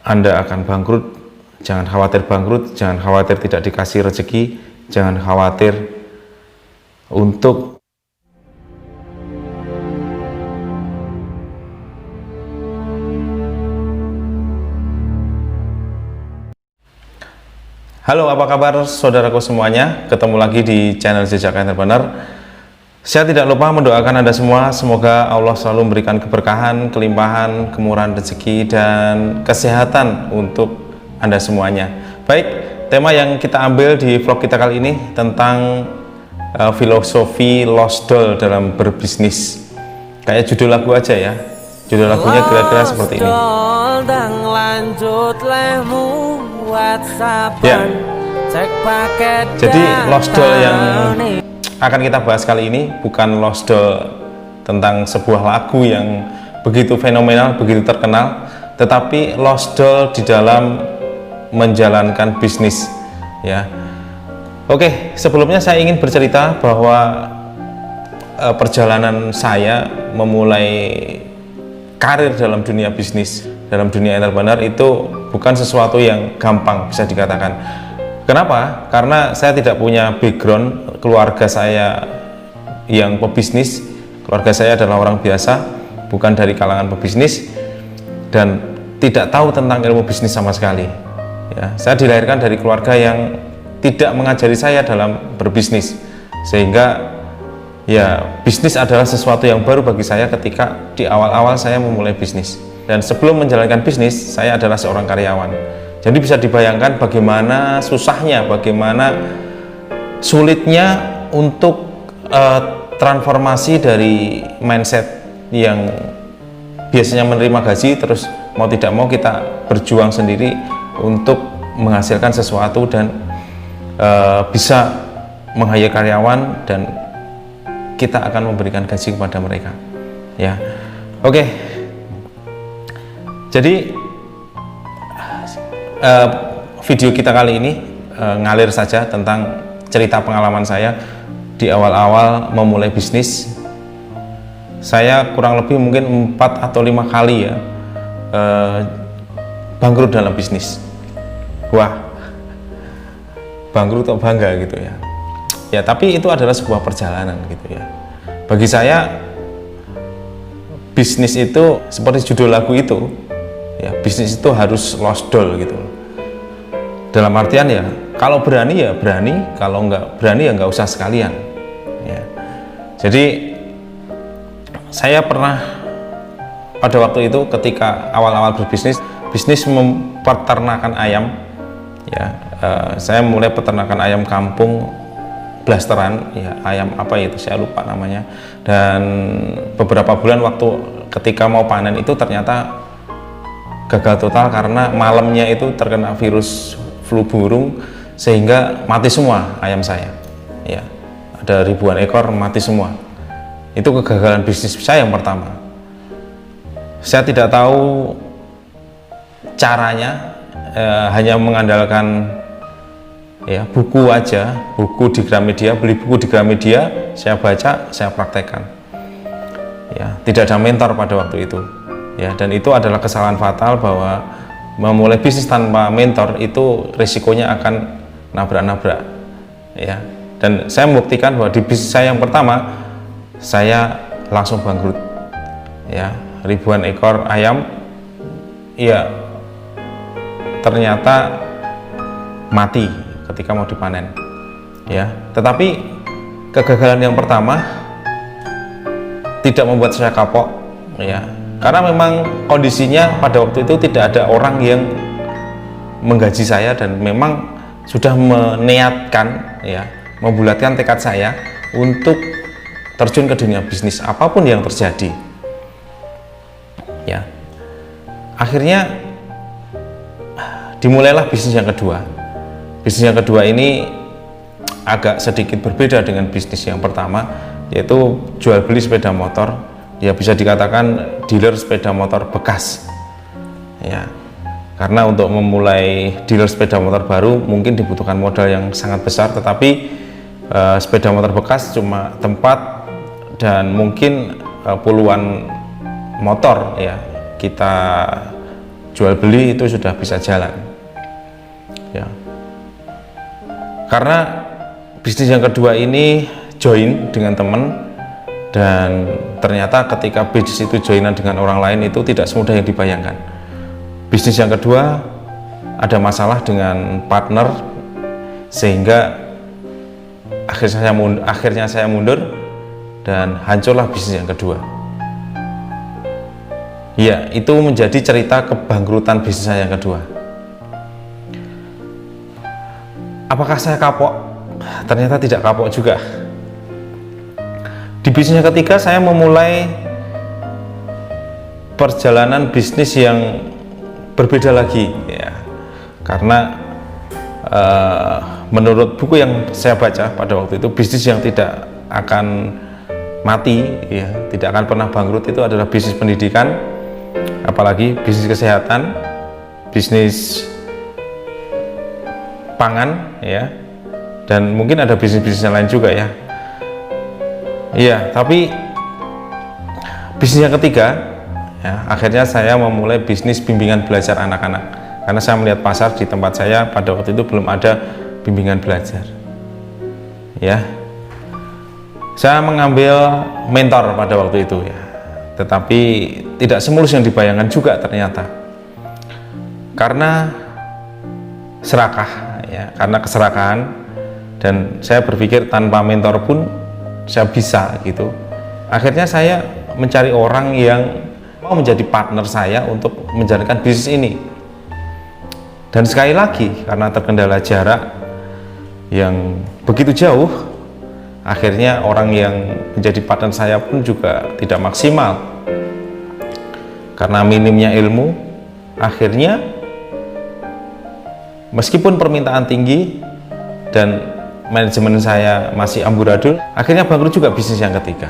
Anda akan bangkrut. Jangan khawatir bangkrut, jangan khawatir tidak dikasih rezeki, jangan khawatir untuk Halo, apa kabar saudaraku semuanya? Ketemu lagi di channel Jejak Entrepreneur. Saya tidak lupa mendoakan Anda semua, semoga Allah selalu memberikan keberkahan, kelimpahan, kemurahan rezeki, dan kesehatan untuk Anda semuanya. Baik, tema yang kita ambil di vlog kita kali ini tentang filosofi lost doll dalam berbisnis. Kayak judul lagu aja ya. Judul lagunya kira-kira seperti ini. Ya, jadi lost doll yang akan kita bahas kali ini bukan lost doll tentang sebuah lagu yang begitu fenomenal, begitu terkenal, tetapi lost doll di dalam menjalankan bisnis. Ya, oke, sebelumnya saya ingin bercerita bahwa perjalanan saya memulai karir dalam dunia bisnis, dalam dunia entrepreneur itu bukan sesuatu yang gampang bisa dikatakan. Kenapa? Karena saya tidak punya background, keluarga saya yang pebisnis, keluarga saya adalah orang biasa, bukan dari kalangan pebisnis, dan tidak tahu tentang ilmu bisnis sama sekali. Ya, saya dilahirkan dari keluarga yang tidak mengajari saya dalam berbisnis, sehingga ya bisnis adalah sesuatu yang baru bagi saya ketika di awal-awal saya memulai bisnis. Dan sebelum menjalankan bisnis, saya adalah seorang karyawan. Jadi bisa dibayangkan bagaimana susahnya, bagaimana sulitnya untuk transformasi dari mindset yang biasanya menerima gaji, terus mau tidak mau kita berjuang sendiri untuk menghasilkan sesuatu dan bisa meng-hire karyawan, dan kita akan memberikan gaji kepada mereka. Ya, oke. Jadi video kita kali ini ngalir saja tentang cerita pengalaman saya di awal-awal memulai bisnis. Saya kurang lebih mungkin 4 atau 5 kali ya bangkrut dalam bisnis. Wah, bangkrut atau bangga gitu ya. Ya, tapi itu adalah sebuah perjalanan gitu ya. Bagi saya bisnis itu seperti judul lagu itu ya, bisnis itu harus lost doll gitu. Dalam artian ya, kalau berani ya berani, kalau nggak berani ya nggak usah sekalian ya. Jadi saya pernah pada waktu itu ketika awal-awal berbisnis, bisnis mempeternakan ayam ya. Saya mulai peternakan ayam kampung blasteran ya, ayam apa itu saya lupa namanya. Dan beberapa bulan waktu ketika mau panen itu ternyata gagal total karena malamnya itu terkena virus flu burung, sehingga mati semua ayam saya ya. Ada ribuan ekor mati semua. Itu kegagalan bisnis saya yang pertama. Saya tidak tahu caranya, hanya mengandalkan ya buku aja, buku di Gramedia, beli buku di Gramedia, saya baca, saya praktekkan ya. Tidak ada mentor pada waktu itu ya, dan itu adalah kesalahan fatal bahwa memulai bisnis tanpa mentor itu risikonya akan nabrak-nabrak ya. Dan saya membuktikan bahwa di bisnis saya yang pertama saya langsung bangkrut ya. Ribuan ekor ayam ya ternyata mati ketika mau dipanen ya. Tetapi kegagalan yang pertama tidak membuat saya kapok ya, karena memang kondisinya pada waktu itu tidak ada orang yang menggaji saya, dan memang sudah meniatkan ya, membulatkan tekad saya untuk terjun ke dunia bisnis apapun yang terjadi ya. Akhirnya dimulailah bisnis yang kedua. Bisnis yang kedua ini agak sedikit berbeda dengan bisnis yang pertama, yaitu jual beli sepeda motor. Ya, bisa dikatakan dealer sepeda motor bekas ya. Karena untuk memulai dealer sepeda motor baru mungkin dibutuhkan modal yang sangat besar, tetapi sepeda motor bekas cuma tempat dan mungkin puluhan motor ya kita jual beli itu sudah bisa jalan ya. Karena bisnis yang kedua ini join dengan teman, dan ternyata ketika bisnis itu joinan dengan orang lain itu tidak semudah yang dibayangkan. Bisnis yang kedua ada masalah dengan partner, sehingga akhirnya saya mundur dan hancurlah bisnis yang kedua. Ya, itu menjadi cerita kebangkrutan bisnis saya yang kedua. Apakah saya kapok? Ternyata tidak kapok juga. Di bisnis yang ketiga saya memulai perjalanan bisnis yang berbeda lagi ya. Karena menurut buku yang saya baca pada waktu itu, bisnis yang tidak akan mati ya, tidak akan pernah bangkrut itu adalah bisnis pendidikan, apalagi bisnis kesehatan, bisnis pangan ya, dan mungkin ada bisnis-bisnis yang lain juga ya. Iya, tapi bisnis yang ketiga ya, akhirnya saya memulai bisnis bimbingan belajar anak-anak, karena saya melihat pasar di tempat saya pada waktu itu belum ada bimbingan belajar ya. Saya mengambil mentor pada waktu itu ya, tetapi tidak semulus yang dibayangkan juga ternyata, karena serakah ya, karena keserakahan, dan saya berpikir tanpa mentor pun saya bisa gitu. Akhirnya saya mencari orang yang mau menjadi partner saya untuk menjalankan bisnis ini, dan sekali lagi karena terkendala jarak yang begitu jauh, akhirnya orang yang menjadi partner saya pun juga tidak maksimal karena minimnya ilmu. Akhirnya meskipun permintaan tinggi dan manajemen saya masih amburadul, akhirnya bangkrut juga bisnis yang ketiga.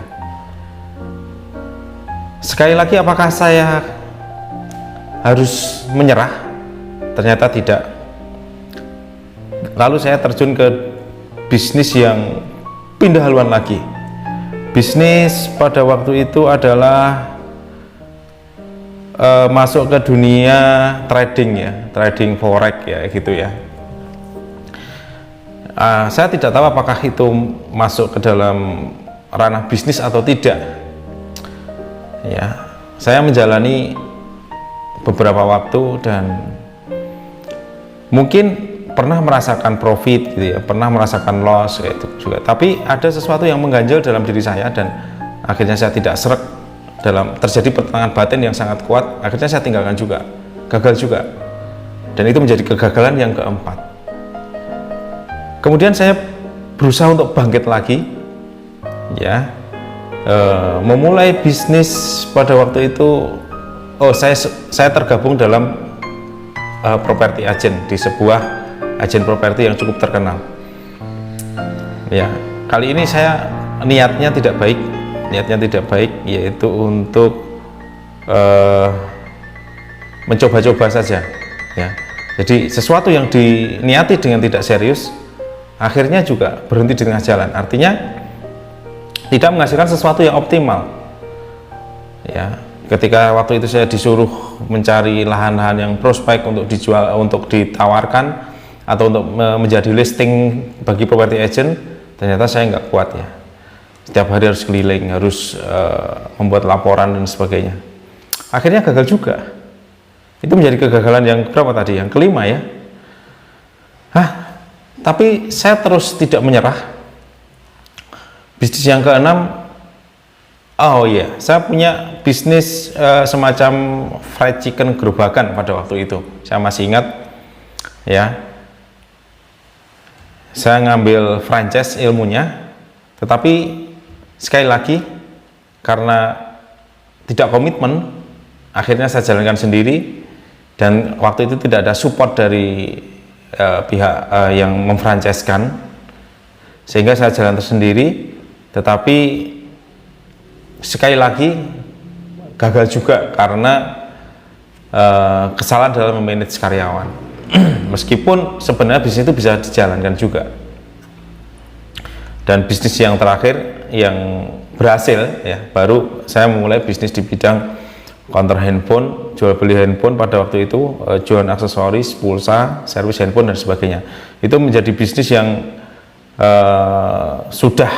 Sekali lagi, apakah saya harus menyerah? Ternyata tidak. Lalu saya terjun ke bisnis yang pindah haluan lagi. Bisnis pada waktu itu adalah masuk ke dunia trading ya, trading forex ya gitu ya. Saya tidak tahu apakah itu masuk ke dalam ranah bisnis atau tidak ya. Saya menjalani beberapa waktu dan mungkin pernah merasakan profit gitu ya, pernah merasakan loss kayak itu juga, tapi ada sesuatu yang mengganjal dalam diri saya, dan akhirnya saya tidak sreg, terjadi pertentangan batin yang sangat kuat. Akhirnya saya tinggalkan juga, gagal juga, dan itu menjadi kegagalan yang keempat. Kemudian saya berusaha untuk bangkit lagi ya, memulai bisnis pada waktu itu. Saya tergabung dalam property agent di sebuah agen properti yang cukup terkenal ya. Kali ini saya niatnya tidak baik, yaitu untuk mencoba-coba saja ya. Jadi sesuatu yang diniati dengan tidak serius akhirnya juga berhenti di tengah jalan, artinya tidak menghasilkan sesuatu yang optimal ya. Ketika waktu itu saya disuruh mencari lahan-lahan yang prospek untuk dijual, untuk ditawarkan atau untuk menjadi listing bagi property agent, ternyata saya nggak kuat ya. Setiap hari harus keliling, harus membuat laporan dan sebagainya. Akhirnya gagal juga. Itu menjadi kegagalan yang berapa tadi? Yang kelima ya. Tapi saya terus tidak menyerah. Bisnis yang keenam, saya punya bisnis semacam fried chicken gerobakan pada waktu itu. Saya masih ingat ya. Saya ngambil franchise ilmunya, tetapi sekali lagi karena tidak komitmen, akhirnya saya jalankan sendiri, dan waktu itu tidak ada support dari pihak yang memfranchise-kan, sehingga saya jalan sendiri. Tetapi sekali lagi gagal juga karena kesalahan dalam memanage karyawan. Meskipun sebenarnya bisnis itu bisa dijalankan juga. Dan bisnis yang terakhir yang berhasil ya, baru saya memulai bisnis di bidang counter handphone, jual beli handphone pada waktu itu, jualan aksesoris, pulsa, servis handphone dan sebagainya. Itu menjadi bisnis yang sudah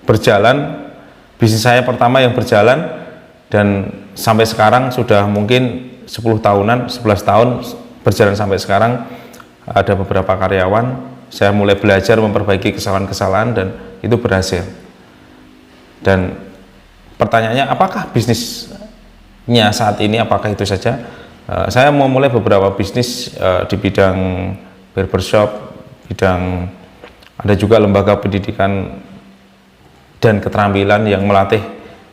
berjalan, bisnis saya pertama yang berjalan, dan sampai sekarang sudah mungkin 10 tahunan, 11 tahun berjalan sampai sekarang. Ada beberapa karyawan, saya mulai belajar memperbaiki kesalahan-kesalahan dan itu berhasil. Dan pertanyaannya, apakah bisnisnya saat ini, apakah itu saja? Saya mau mulai beberapa bisnis di bidang barbershop, bidang, ada juga lembaga pendidikan dan keterampilan yang melatih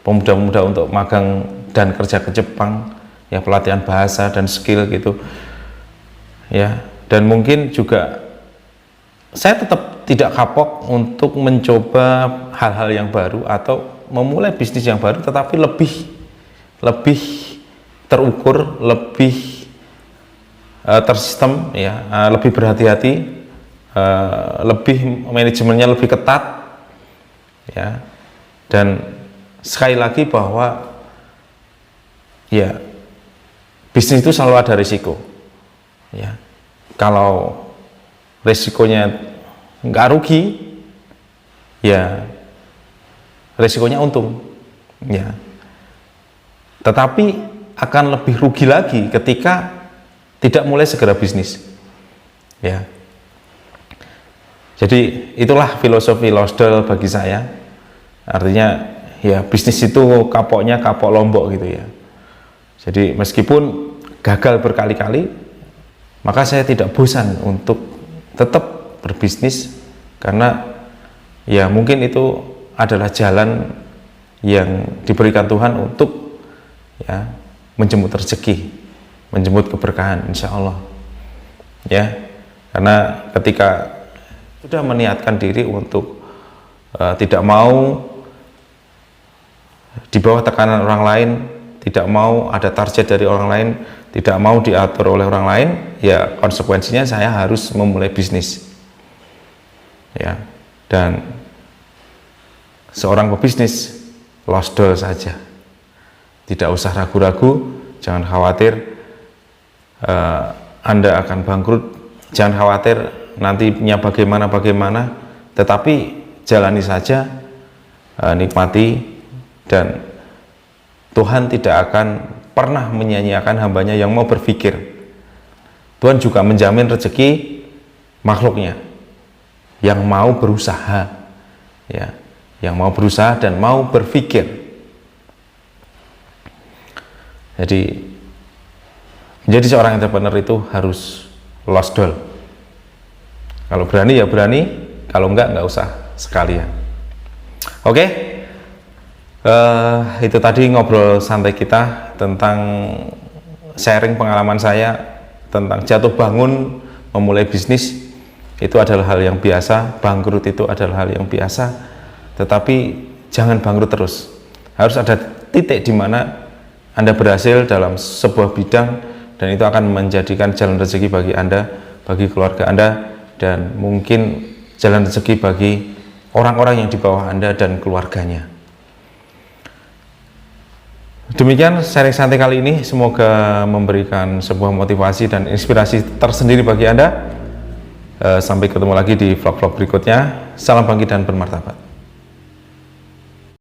pemuda-pemuda untuk magang dan kerja ke Jepang, ya, pelatihan bahasa dan skill gitu, ya. Dan mungkin juga saya tetap tidak kapok untuk mencoba hal-hal yang baru atau memulai bisnis yang baru, tetapi lebih terukur, lebih tersistem, ya, lebih berhati-hati, lebih manajemennya lebih ketat, ya. Dan sekali lagi bahwa ya bisnis itu selalu ada risiko, ya. Kalau risikonya nggak rugi, ya risikonya untung, ya. Tetapi akan lebih rugi lagi ketika tidak mulai segera bisnis, ya. Jadi itulah filosofi Losdal bagi saya. Artinya ya bisnis itu kapoknya kapok Lombok gitu, ya. Jadi meskipun gagal berkali-kali, maka saya tidak bosan untuk tetap berbisnis, karena ya mungkin itu adalah jalan yang diberikan Tuhan untuk, ya, menjemput rezeki, menjemput keberkahan, insya Allah, ya. Karena ketika sudah meniatkan diri untuk tidak mau di bawah tekanan orang lain, tidak mau ada target dari orang lain, tidak mau diatur oleh orang lain, ya konsekuensinya saya harus memulai bisnis, ya. Dan seorang pebisnis Losdal saja, tidak usah ragu-ragu, jangan khawatir Anda akan bangkrut, jangan khawatir nantinya bagaimana, tetapi jalani saja, nikmati, dan Tuhan tidak akan pernah menyia-nyiakan hambanya yang mau berpikir. Tuhan juga menjamin rezeki makhluknya yang mau berusaha, ya, yang mau berusaha dan mau berpikir. Jadi menjadi seorang entrepreneur itu harus Losdal. Kalau berani ya berani, kalau enggak usah sekalian. Oke. Itu tadi ngobrol santai kita tentang sharing pengalaman saya tentang jatuh bangun memulai bisnis. Itu adalah hal yang biasa, bangkrut itu adalah hal yang biasa, tetapi jangan bangkrut terus. Harus ada titik di mana Anda berhasil dalam sebuah bidang, dan itu akan menjadikan jalan rezeki bagi Anda, bagi keluarga Anda, dan mungkin jalan rezeki bagi orang-orang yang di bawah Anda dan keluarganya. Demikian sharing santai kali ini, semoga memberikan sebuah motivasi dan inspirasi tersendiri bagi Anda. Sampai ketemu lagi di vlog-vlog berikutnya. Salam bangkit dan bermartabat.